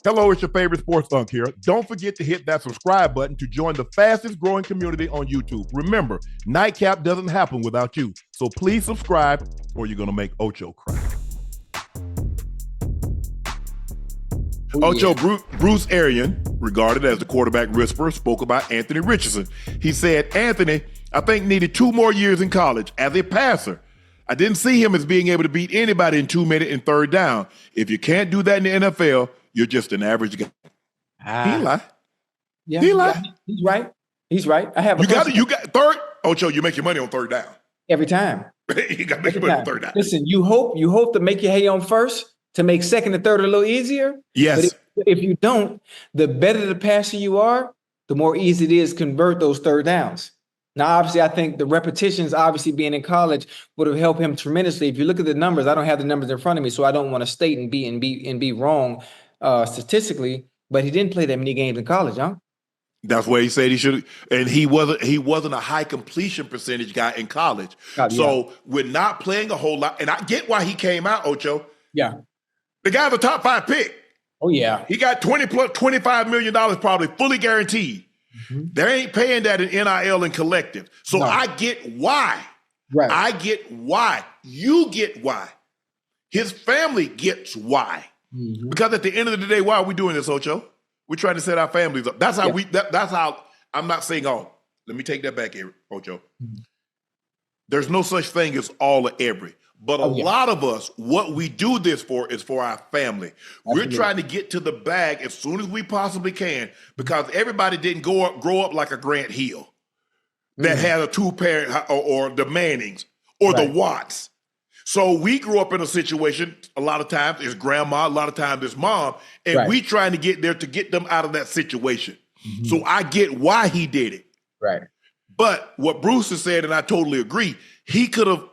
Hello, it's your favorite sports Unc here. Don't forget to hit that subscribe button to join the fastest growing community on YouTube. Remember, Nightcap doesn't happen without you. So please subscribe or you're going to make Ocho cry. Ocho, Bruce Arians, regarded as the quarterback whisperer, spoke about Anthony Richardson. He said, Anthony, I think, needed 2 more years in college as a passer. I didn't see him as being able to beat anybody in 2-minute and third down. If you can't do that in the NFL, you're just an average guy. He lie. Yeah, he lie. Yeah, he's right. He's right. I have. You got third. Ocho, you make your money on third down every time. You got to make your money on third down. Listen, you hope to make your hay on first to make second and third a little easier. Yes. But if you don't, the better the passer you are, the more easy it is to convert those third downs. Now, obviously, I think the repetitions, obviously being in college, would have helped him tremendously. If you look at the numbers, I don't have the numbers in front of me, so I don't want to state and be wrong statistically. But he didn't play that many games in college, huh? That's where he said he should, and he wasn't a high completion percentage guy in college. So we're not playing a whole lot, and I get why he came out, Ocho. Yeah, the guy's a top 5 pick. Oh yeah, he got $25 million probably fully guaranteed. Mm-hmm. They ain't paying that in NIL and collective. So I get why. Right. I get why. You get why. His family gets why. Mm-hmm. Because at the end of the day, why are we doing this, Ocho? We're trying to set our families up. That's how that's how, I'm not saying all. Let me take that back here, Ocho. Mm-hmm. There's no such thing as all or every. But a lot of us, what we do this for is for our family. Absolutely. We're trying to get to the bag as soon as we possibly can because everybody didn't grow up like a Grant Hill that had a 2-parent or the Mannings or the Watts. So we grew up in a situation, a lot of times it's grandma, a lot of times it's mom, and we trying to get there to get them out of that situation. Mm-hmm. So I get why he did it. Right. But what Bruce has said, and I totally agree, he could have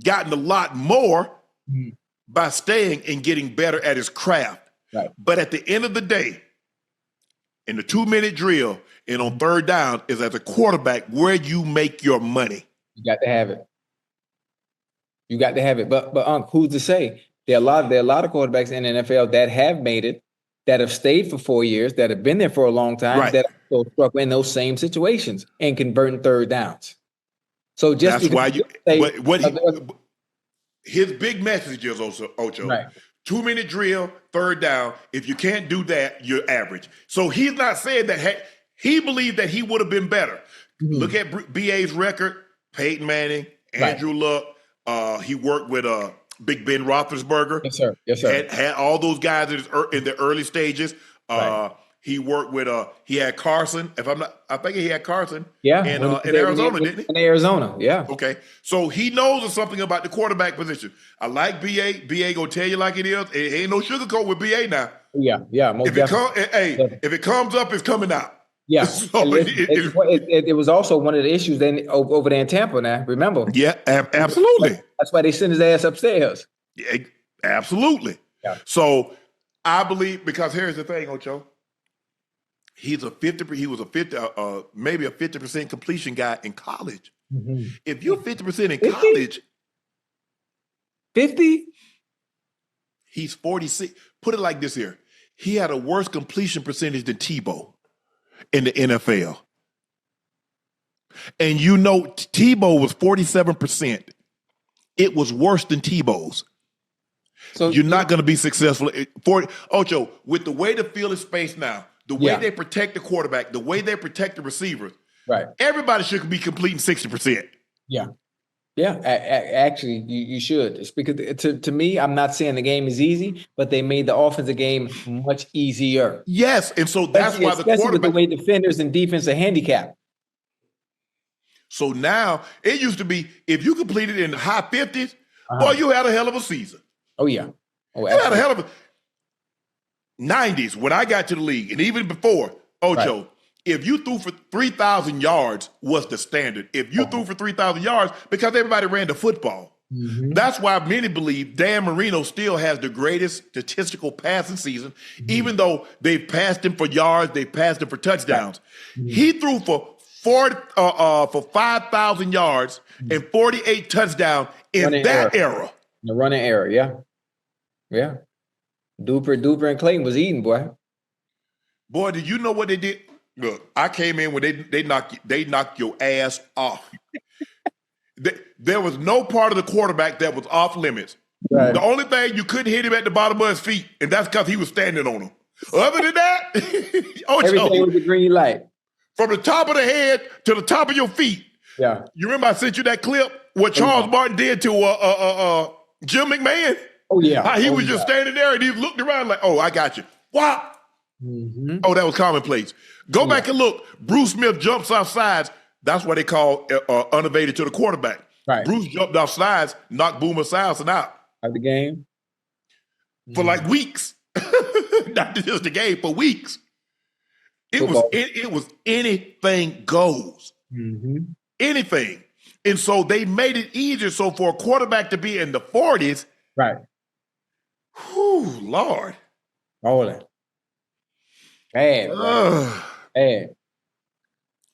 gotten a lot more by staying and getting better at his craft. Right. But at the end of the day, in the 2-minute drill and on third down is as a quarterback where you make your money. You got to have it. You got to have it. But Unc, who's to say? There are a lot of quarterbacks in the NFL that have made it, that have stayed for 4 years, that have been there for a long time, that are struck in those same situations and converting third downs. So just that's why his big message is also, Ocho. Right. 2-minute drill, third down. If you can't do that, you're average. So he's not saying that he believed that he would have been better. Mm-hmm. Look at BA's record: Peyton Manning, Andrew Luck. He worked with Big Ben Roethlisberger. Yes, sir. Yes, sir. Had all those guys in the early stages. He worked with he had Carson. I think he had Carson. Yeah, in Arizona, didn't he? In Arizona, yeah. Okay, so he knows something about the quarterback position. I like BA. BA gonna tell you like it is. It ain't no sugarcoat with BA now. Yeah. If it comes up, it's coming out. Yeah, so it was also one of the issues then over there in Tampa. Now, remember? Yeah, absolutely. That's why they sent his ass upstairs. Yeah, absolutely. Yeah. So I believe, because here's the thing, Ocho. He was a 50% completion guy in college. Mm-hmm. If you're 50% in college, 50, he's 46. Put it like this here: he had a worse completion percentage than Tebow in the NFL. And Tebow was 47%. It was worse than Tebow's. So you're not going to be successful. Ocho, with the way the field is spaced now, the way they protect the quarterback, the way they protect the receivers, everybody should be completing 60%. Yeah. Yeah, actually, you should. It's because to me, I'm not saying the game is easy, but they made the offensive game much easier. Yes, and so that's why the quarterback, with the way defenders and defense are handicapped. So now it used to be if you completed in the high 50s, boy, you had a hell of a season. Oh yeah, you had a hell of a 90s when I got to the league, and even before, Ocho. If you threw for 3,000 yards was the standard. If you threw for 3,000 yards, because everybody ran the football. Mm-hmm. That's why many believe Dan Marino still has the greatest statistical passing season, even though they've passed him for yards, they've passed him for touchdowns. Mm-hmm. He threw for 5,000 yards and 48 touchdowns in that era. The running era, yeah. Duper, and Clayton was eating, boy. Boy, did you know what they did? Look, I came in when they knocked your ass off. There was no part of the quarterback that was off limits. Right. The only thing, you couldn't hit him at the bottom of his feet, and that's because he was standing on them. Other than that, Everything was a green light. From the top of the head to the top of your feet. Yeah. You remember I sent you that clip what Charles Martin did to Jim McMahon? Oh yeah. How he was just standing there and he looked around like, "Oh, I got you." Wow. Mm-hmm. Oh, that was commonplace. Go back and look. Bruce Smith jumps off sides. That's what they call unevaded to the quarterback. Right. Bruce jumped off sides, knocked Boomer Esiason out of the game for like weeks. Not just the game, for weeks. It was anything goes. Mm-hmm. Anything. And so they made it easier. So for a quarterback to be in the 40s, right. Whew, Lord. Hold it. Bad. Bad.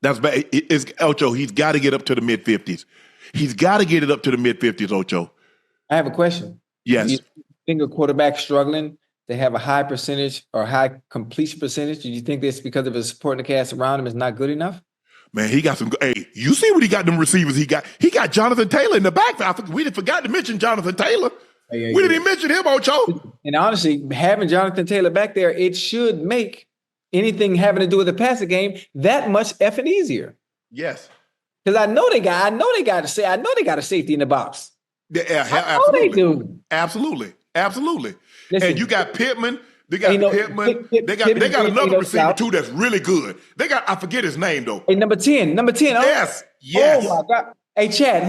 That's bad. It's Ocho. He's got to get up to the mid 50s. He's got to get it up to the mid 50s, Ocho. I have a question. Yes. Do you think a quarterback struggling to have a high percentage or high completion percentage? Do you think that's because of his supporting cast around him is not good enough? Man, he got some. Hey, you see what he got? Them receivers he got. He got Jonathan Taylor in the backfield. We forgot to mention Jonathan Taylor. We didn't even mention him, Ocho. And honestly, having Jonathan Taylor back there, it should make anything having to do with the passing game that much effing easier. Yes. Because I know they got a safety in the box. Yeah, absolutely. They do. Absolutely. Listen, and you got Pittman. They got Pittman. They got another receiver too that's really good. They got, I forget his name though. Hey, number 10. Yes. Oh my God. Hey, Chad,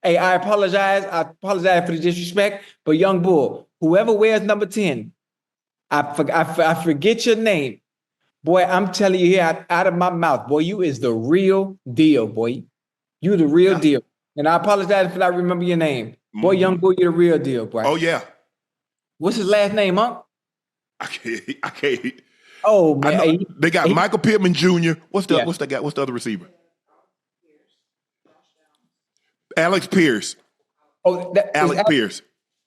hey, I apologize. I apologize for the disrespect, but young bull, whoever wears number 10, I forget your name. Boy, I'm telling you here out of my mouth, boy, you is the real deal, boy. You the real deal. And I apologize if I remember your name. Boy, young bull, you're the real deal, boy. Oh, yeah. What's his last name, Unc? I can't. Oh, man. They got Michael Pittman Jr. What's the guy? What's the other receiver? Alex Pierce. Oh, Alex Pierce.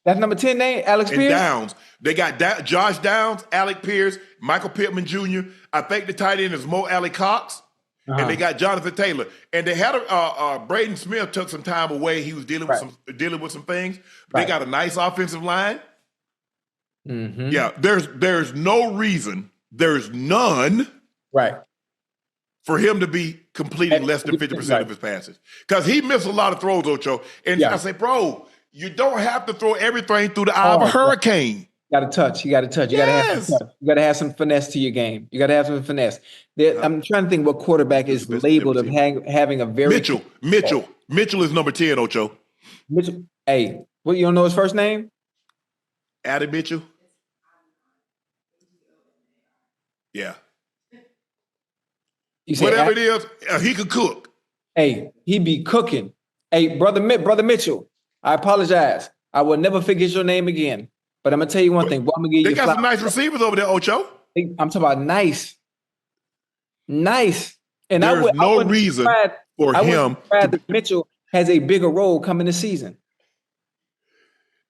That's number 10 name, Alex Pierce? Downs. They got Josh Downs, Alec Pierce, Michael Pittman Jr. I think the tight end is Mo Alley Cox. And they got Jonathan Taylor. And they had Braden Smith took some time away. He was dealing with some things. They got a nice offensive line. Mm-hmm. Yeah, there's no reason, there's none for him to be completing less than 50% of his passes. Because he missed a lot of throws, Ocho. And I say, bro, you don't have to throw everything through the eye of a hurricane. You got to touch. You got to touch. You got to have some touch. You got to have some finesse to your game. You got to have some finesse. I'm trying to think what quarterback is labeled of having a very Mitchell is number 10, Ocho. Mitchell. Hey, what, you don't know his first name? Adam Mitchell. Yeah. Whatever it is, he could cook. Hey, he be cooking. Hey, brother Mitchell, I apologize. I will never forget your name again. But I'm gonna tell you one thing. I'm gonna give you. They got some nice receivers over there, Ocho. I'm talking about nice. And there's no reason for him. Mitchell has a bigger role coming this season.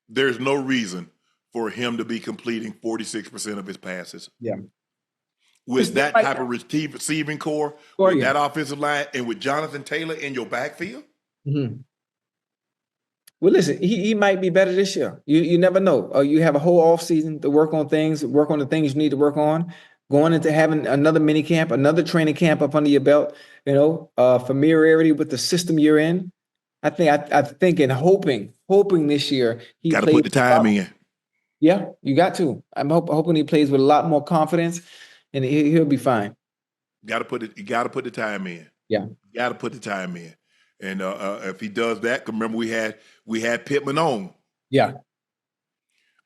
There's no reason for him to be completing 46% of his passes. Yeah. With that type of receiving core, with that offensive line, and with Jonathan Taylor in your backfield. Mm-hmm. Well, listen, he might be better this year. You never know. You have a whole off season to work on the things you need to work on. Going into having another mini camp, another training camp up under your belt. Familiarity with the system you're in. I think and hoping this year he got to put the time in. Yeah, you got to. I'm hoping he plays with a lot more confidence, and he'll be fine. You got to put the time in. Yeah, you got to put the time in. And if he does that, remember we had Pittman on. Yeah.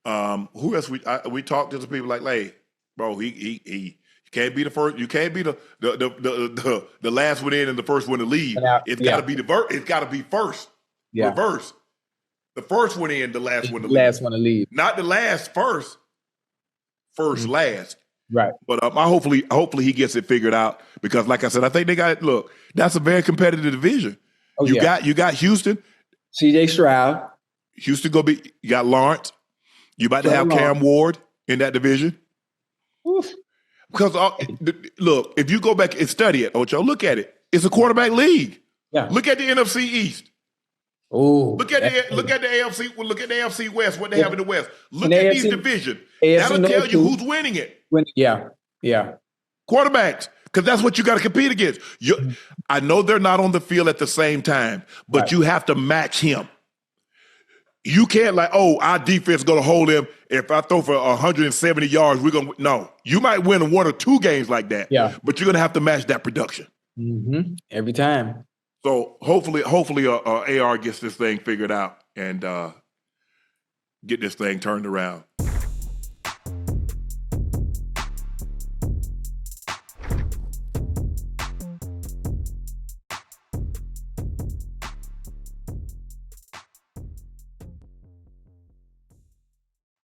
Who else? We talked to some people like, hey, bro, he can't be the first. You can't be the last one in and the first one to leave. It's got to be it's got to be first. Yeah. Reverse. The first one in, the last one to leave. Last one to leave. Not the last first. First last. Right. But hopefully he gets it figured out because, like I said, I think they got it. Look, that's a very competitive division. Oh, you got Houston, C.J. Stroud. Houston you got Lawrence. You about to have Cam Ward in that division? Oof. Because look, if you go back and study it, Ocho, look at it. It's a quarterback league. Yeah. Look at the NFC East. Oh, look at the AFC. Look at the AFC West. What they have in the West. Look in at AFC, these divisions. AFC That'll tell you who's winning it. Yeah. Quarterbacks, because that's what you got to compete against. I know they're not on the field at the same time, but you have to match him. You can't our defense is going to hold him. If I throw for 170 yards, we're going to – no. You might win 1 or 2 games like that, but you're going to have to match that production. Mm-hmm. Every time. So hopefully AR gets this thing figured out and get this thing turned around.